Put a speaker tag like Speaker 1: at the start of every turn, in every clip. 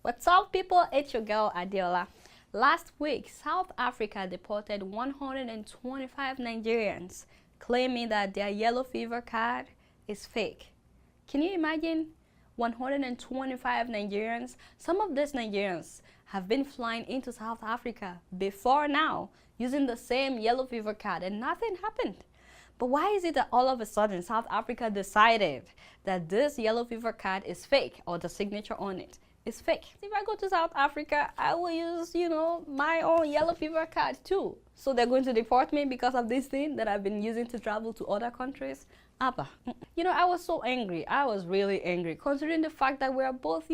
Speaker 1: What's up, people? It's your girl Adeola. Last week, South Africa deported 125 Nigerians, claiming that their yellow fever card is fake. Can you imagine? 125 Nigerians. Some of these Nigerians have been flying into South Africa before now using the same yellow fever card and nothing happened. But why is it that all of a sudden South Africa decided that this yellow fever card is fake, or the signature on it is fake? If I go to South Africa, I will use, my own yellow fever card too. So they're going to deport me because of this thing that I've been using to travel to other countries? Abba. I was so angry. I was really angry, considering the fact that we're both,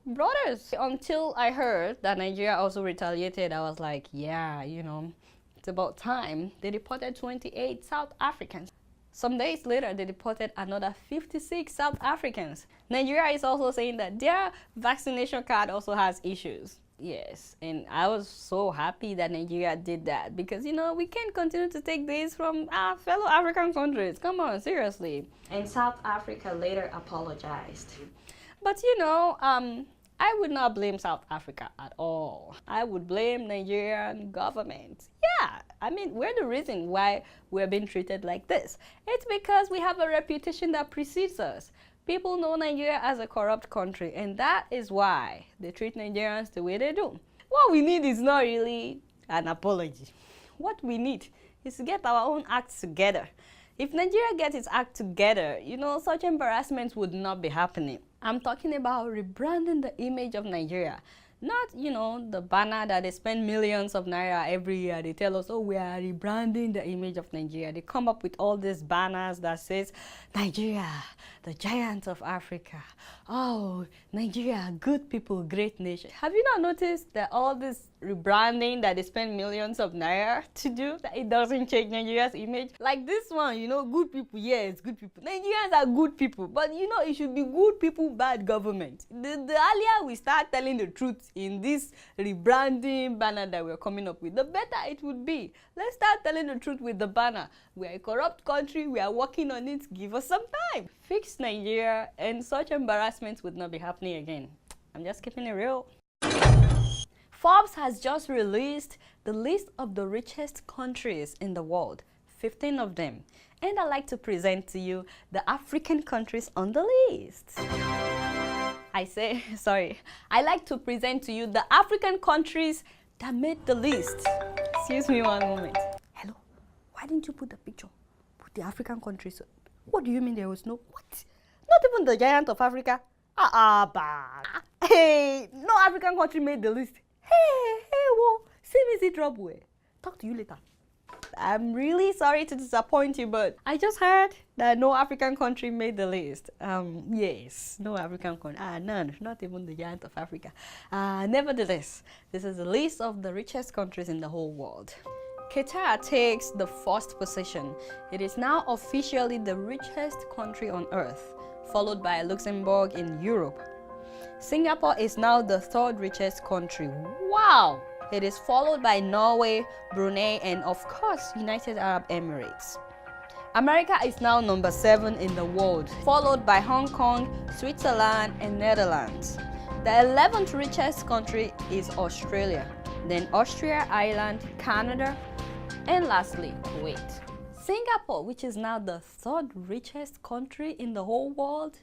Speaker 1: brothers. Until I heard that Nigeria also retaliated, I was like, yeah, it's about time. They deported 28 South Africans. Some days later, they deported another 56 South Africans. Nigeria is also saying that their vaccination card also has issues. Yes, and I was so happy that Nigeria did that because, we can't continue to take this from our fellow African countries. Come on, seriously. And South Africa later apologized. But, I would not blame South Africa at all. I would blame Nigerian government. Yeah, we're the reason why we're being treated like this. It's because we have a reputation that precedes us. People know Nigeria as a corrupt country, and that is why they treat Nigerians the way they do. What we need is not really an apology. What we need is to get our own acts together. If Nigeria gets its act together, such embarrassments would not be happening. I'm talking about rebranding the image of Nigeria. Not, the banner that they spend millions of naira every year. They tell us, oh, we are rebranding the image of Nigeria. They come up with all these banners that says, Nigeria, the giant of Africa. Oh, Nigeria, good people, great nation. Have you not noticed that all this rebranding that they spend millions of naira to do, that it doesn't change Nigeria's image? Like this one, good people, yes, good people. Nigerians are good people, but it should be good people, bad government. The earlier we start telling the truth in this rebranding banner that we're coming up with, the better it would be. Let's start telling the truth with the banner. We're a corrupt country, we are working on it, give us some time. Fix Nigeria and such embarrassments would not be happening again. I'm just keeping it real. Forbes has just released the list of the richest countries in the world, 15 of them. And I'd like to present to you the African countries on the list. I like to present to you the African countries that made the list. Excuse me one moment. Hello, why didn't you put the picture? Put the African countries. What do you mean there was no? What? Not even the giant of Africa? Hey, no African country made the list. Hey, whoa, see me see trouble. Talk to you later. I'm really sorry to disappoint you, but I just heard that no African country made the list. Yes, no African country. None, not even the giant of Africa. Nevertheless, this is a list of the richest countries in the whole world. Qatar takes the first position. It is now officially the richest country on earth, followed by Luxembourg in Europe. Singapore is now the third richest country. Wow! It is followed by Norway, Brunei, and of course, United Arab Emirates. America is now number 7 in the world, followed by Hong Kong, Switzerland, and Netherlands. The 11th richest country is Australia, then Austria, Ireland, Canada, and lastly, Kuwait. Singapore, which is now the third richest country in the whole world,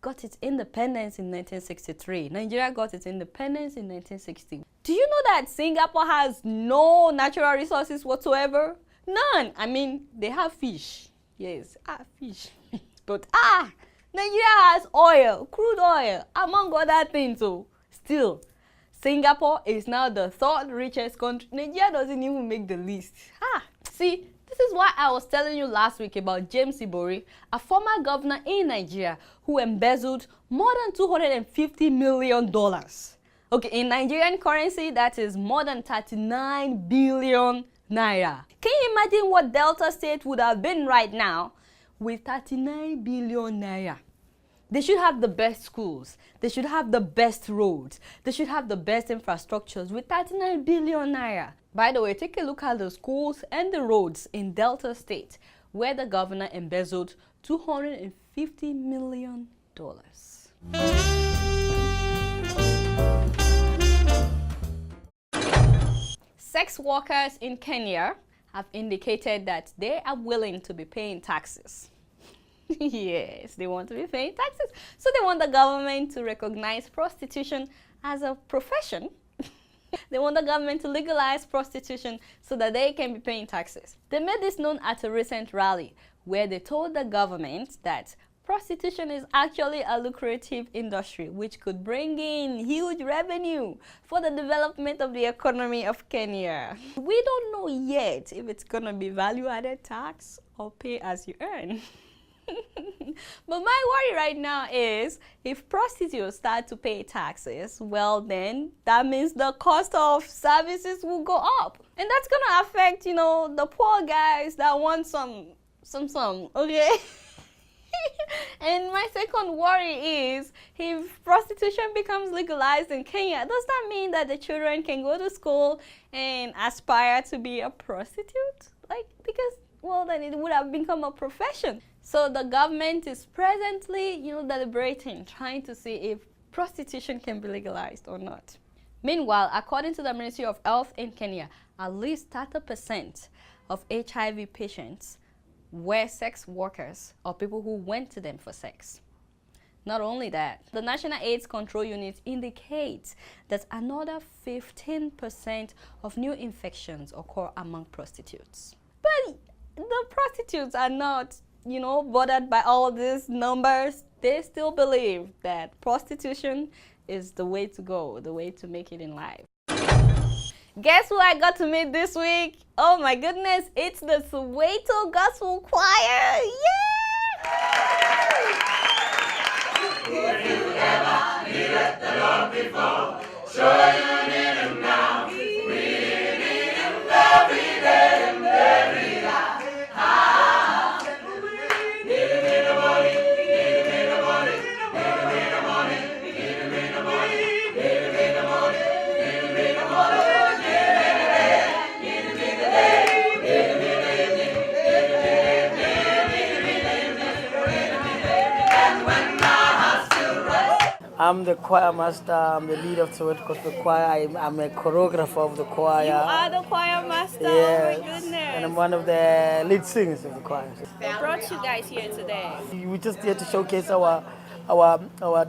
Speaker 1: got its independence in 1963. Nigeria got its independence in 1960. Do you know that Singapore has no natural resources whatsoever? None. They have fish. Yes, fish. But Nigeria has oil, crude oil, among other things. So still, Singapore is now the third richest country. Nigeria doesn't even make the list. See, this is why I was telling you last week about James Ibori, a former governor in Nigeria who embezzled more than $250 million. Okay, in Nigerian currency, that is more than 39 billion naira. Can you imagine what Delta State would have been right now with 39 billion naira? They should have the best schools. They should have the best roads. They should have the best infrastructures with 39 billion naira. By the way, take a look at the schools and the roads in Delta State, where the governor embezzled $250 million. Sex workers in Kenya have indicated that they are willing to be paying taxes. Yes, they want to be paying taxes. So they want the government to recognize prostitution as a profession. They want the government to legalize prostitution so that they can be paying taxes. They made this known at a recent rally where they told the government that prostitution is actually a lucrative industry which could bring in huge revenue for the development of the economy of Kenya. We don't know yet if it's gonna be value-added tax or pay as you earn. But my worry right now is if prostitutes start to pay taxes, well then that means the cost of services will go up. And that's gonna affect, you know, the poor guys that want some, okay? And my second worry is if prostitution becomes legalized in Kenya, does that mean that the children can go to school and aspire to be a prostitute? Like, because, well, then it would have become a profession. So the government is presently, you know, deliberating, trying to see if prostitution can be legalized or not. Meanwhile, according to the Ministry of Health in Kenya, at least 30% of HIV patients were sex workers or people who went to them for sex. Not only that, the National AIDS Control Unit indicates that another 15% of new infections occur among prostitutes. But the prostitutes are not, you know, bothered by all these numbers. They still believe that prostitution is the way to go, the way to make it in life. Guess who I got to meet this week? Oh my goodness, it's the Soweto Gospel Choir! Yeah! If you ever needed the Lord before, sure you need him now. We need him every day and every hour. Need him in the morning, need him in the morning, need him in the morning, need him in the morning, need him in the morning, need him in the morning.
Speaker 2: I'm the choir master, I'm the leader of Soweto Gospel Choir, I'm a choreographer of the choir.
Speaker 1: You are the choir master?
Speaker 2: Yes.
Speaker 1: Oh my goodness.
Speaker 2: And I'm one of the lead singers of the choir.
Speaker 1: What brought you guys here today?
Speaker 2: We're just here to showcase our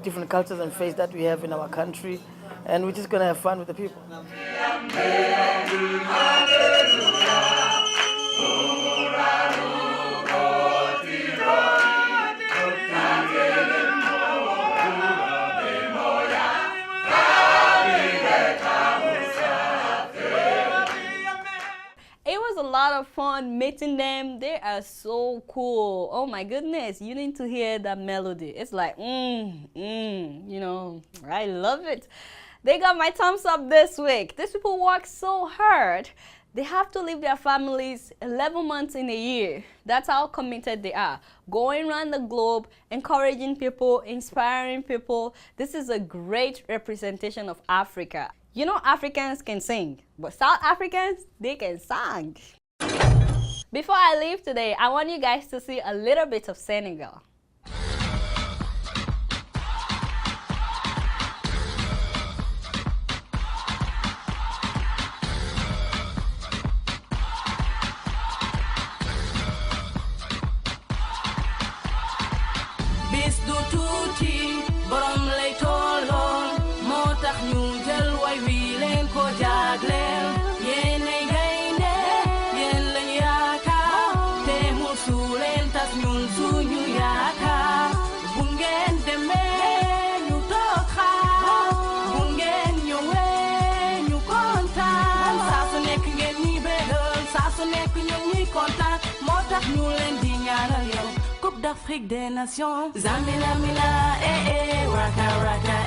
Speaker 2: different cultures and faiths that we have in our country, and we're just going to have fun with the people.
Speaker 1: A lot of fun meeting them. They are so cool. Oh my goodness, you need to hear that melody. It's like you know, I love it. They got my thumbs up this week. These people work so hard. They have to leave their families 11 months in a year. That's how committed they are. Going around the globe, encouraging people, inspiring people. This is a great representation of Africa. You know, Africans can sing, but South Africans, they can sing. Before I leave today, I want you guys to see a little bit of Senegal.
Speaker 3: D'Afrique des Nations, Zamila Mila, Waka Waka,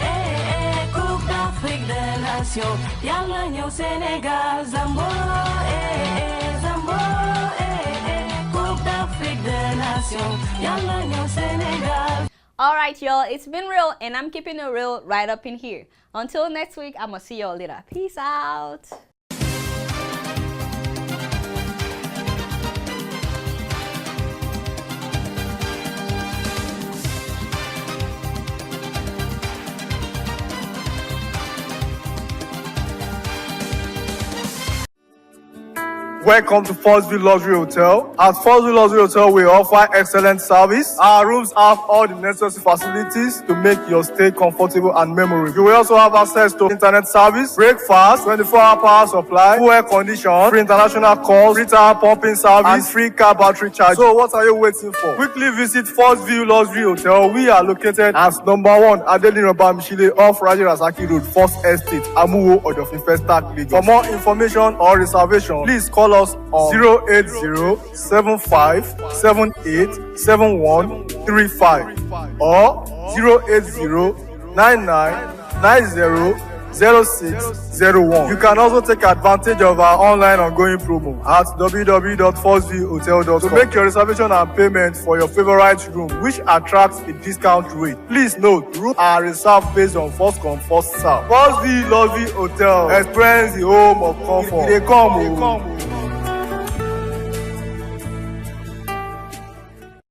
Speaker 3: Coupe d'Afrique des Nations, Yalla Nyo Sénégal, Zambo, Zambo, Coupe d'Afrique des Nations, Yalla Nyo Sénégal.
Speaker 1: Alright y'all, it's been real and I'm keeping it real right up in here. Until next week, I'ma see y'all later. Peace out.
Speaker 4: Welcome to First View Luxury Hotel. At First View Luxury Hotel, we offer excellent service. Our rooms have all the necessary facilities to make your stay comfortable and memorable. You will also have access to internet service, breakfast, 24-hour power supply, full air condition, free international calls, free tire pumping service, and free car battery charge. So what are you waiting for? Quickly visit First View Luxury Hotel. We are located at number 1 Adeola off Raji Rasaki Road, First Estate, Amuwo, Odofin Festac, Lagos. For more information or reservation, please call us on 080-7578-7135 or 080-9990-0601. You can also take advantage of our online ongoing promo at www.firstviewhotel.com to make your reservation and payment for your favorite room, which attracts a discount rate. Please note, rooms are reserved based on first come, first serve. First View Luxury Hotel. Experience the home of comfort. They come.